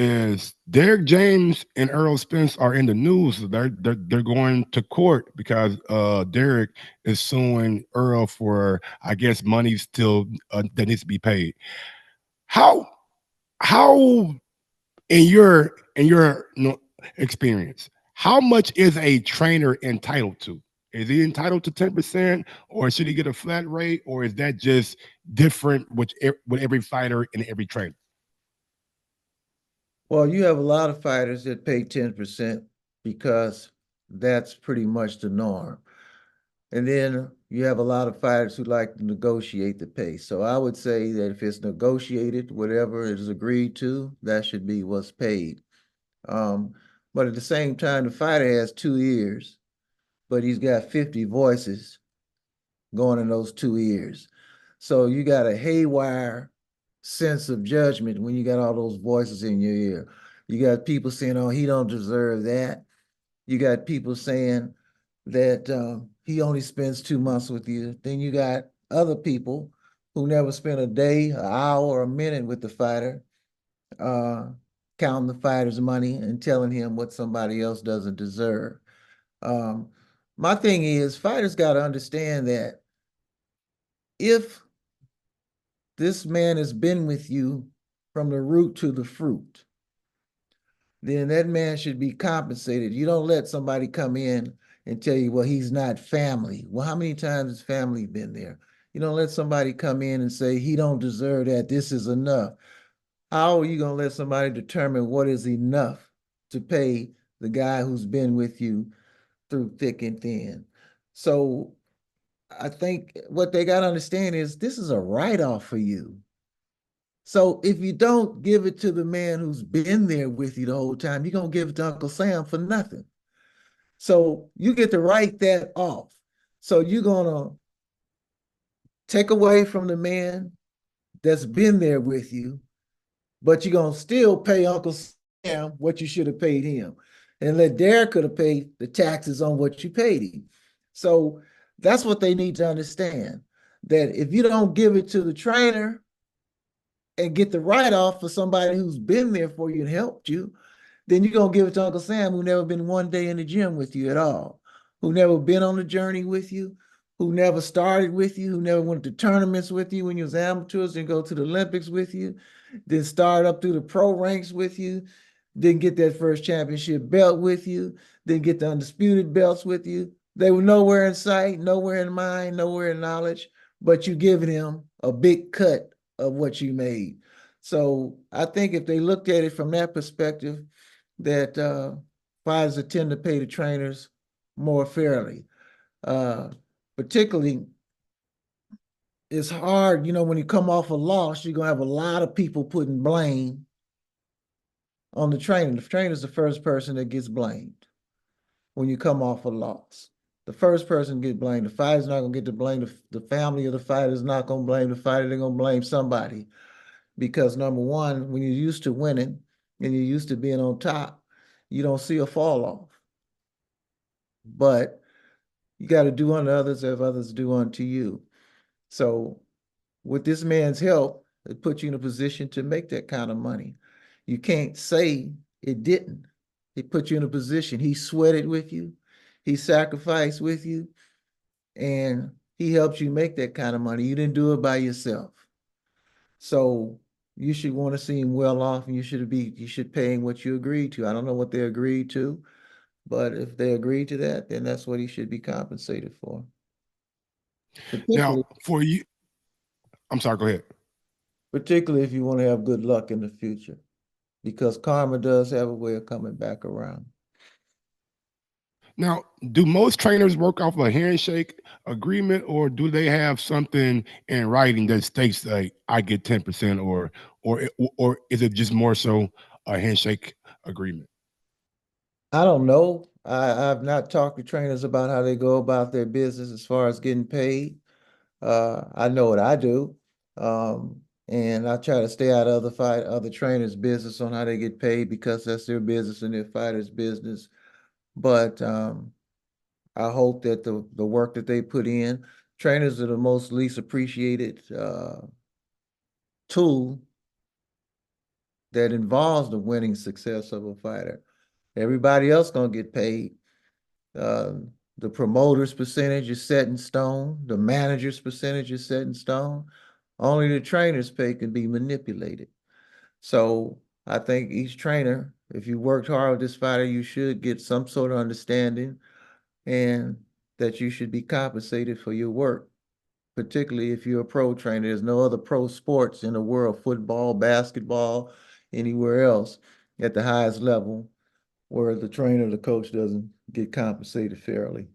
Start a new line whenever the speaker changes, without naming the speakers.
is Derrick James and Errol Spence are in the news. They're going to court because Derrick is suing Errol for, I guess, money still that needs to be paid. How how in your experience, how much is a trainer entitled to? Is he entitled to 10%, or should he get a flat rate, or is that just different with every fighter and every trainer?
Well, you have a lot of fighters that pay 10% because that's pretty much the norm. And then you have a lot of fighters who like to negotiate the pay. So I would say that if it's negotiated, whatever is agreed to, that should be what's paid. Um, but at the same time, the fighter has 2 ears, but he's got 50 voices going in those 2 ears. So you got a haywire sense of judgment when you got all those voices in your ear. You got people saying, "Oh, he don't deserve that." You got people saying that he only spends 2 months with you. Then you got other people who never spent a day, an hour, or a minute with the fighter, uh, counting the fighter's money and telling him what somebody else doesn't deserve. Um, my thing is, fighters got to understand that if this man has been with you from the root to the fruit, then that man should be compensated. You don't let somebody come in and tell you, well, he's not family. Well, how many times has family been there? You don't let somebody come in and say, he don't deserve that, this is enough. How are you going to let somebody determine what is enough to pay the guy who's been with you through thick and thin? So I think what they got to understand is this is a write-off for you. So if you don't give it to the man who's been there with you the whole time, you're going to give it to Uncle Sam for nothing. So you get to write that off. So you're going to take away from the man that's been there with you, but you're going to still pay Uncle Sam what you should have paid him. And let Derrick could have paid the taxes on what you paid him. So that's what they need to understand, that if you don't give it to the trainer and get the write-off for somebody who's been there for you and helped you, then you're going to give it to Uncle Sam, who never been one day in the gym with you at all, who never been on the journey with you, who never started with you, who never went to tournaments with you when you was amateurs and go to the Olympics with you, then start up through the pro ranks with you, then get that first championship belt with you, then get the undisputed belts with you. They were nowhere in sight, nowhere in mind, nowhere in knowledge, but you giving them a big cut of what you made. So I think if they looked at it from that perspective, that fighters tend to pay the trainers more fairly. Uh, Particularly, it's hard, when you come off a loss, you're going to have a lot of people putting blame on the trainer. The trainer's the first person that gets blamed when you come off a loss. The first person get blamed. The fighter's not going to get to blame. The family of the fighter is not going to blame the fighter. They're going to blame somebody. Because number one, when you're used to winning and you're used to being on top, you don't see a fall off. But you got to do unto others as others do unto you. So with this man's help, it puts you in a position to make that kind of money. You can't say it didn't. It put you in a position. He sweated with you, he sacrificed with you, and he helped you make that kind of money. You didn't do it by yourself. So you should want to see him well off, and you should pay him what you agreed to. I don't know what they agreed to, but if they agreed to that, then that's what he should be compensated for.
Now,
Particularly,
for you, I'm sorry. Go ahead.
particularly if you want to have good luck in the future, because karma does have a way of coming back around.
Now, do most trainers work off a handshake agreement, or do they have something in writing that states like I get 10%, or is it just more so a handshake agreement?
I don't know. I've not talked to trainers about how they go about their business as far as getting paid. I know what I do. Um, and I try to stay out of other trainers' business on how they get paid, because that's their business and their fighters' business. But I hope that the work that they put in, trainers are the most least appreciated tool that involves the winning success of a fighter. Everybody else gonna get paid. Uh, the promoter's percentage is set in stone. The manager's percentage is set in stone. Only the trainer's pay can be manipulated. So I think each trainer, if you worked hard with this fighter, you should get some sort of understanding and that you should be compensated for your work, particularly if you're a pro trainer. There's no other pro sports in the world, football, basketball, anywhere else at the highest level where the trainer, the coach doesn't get compensated fairly.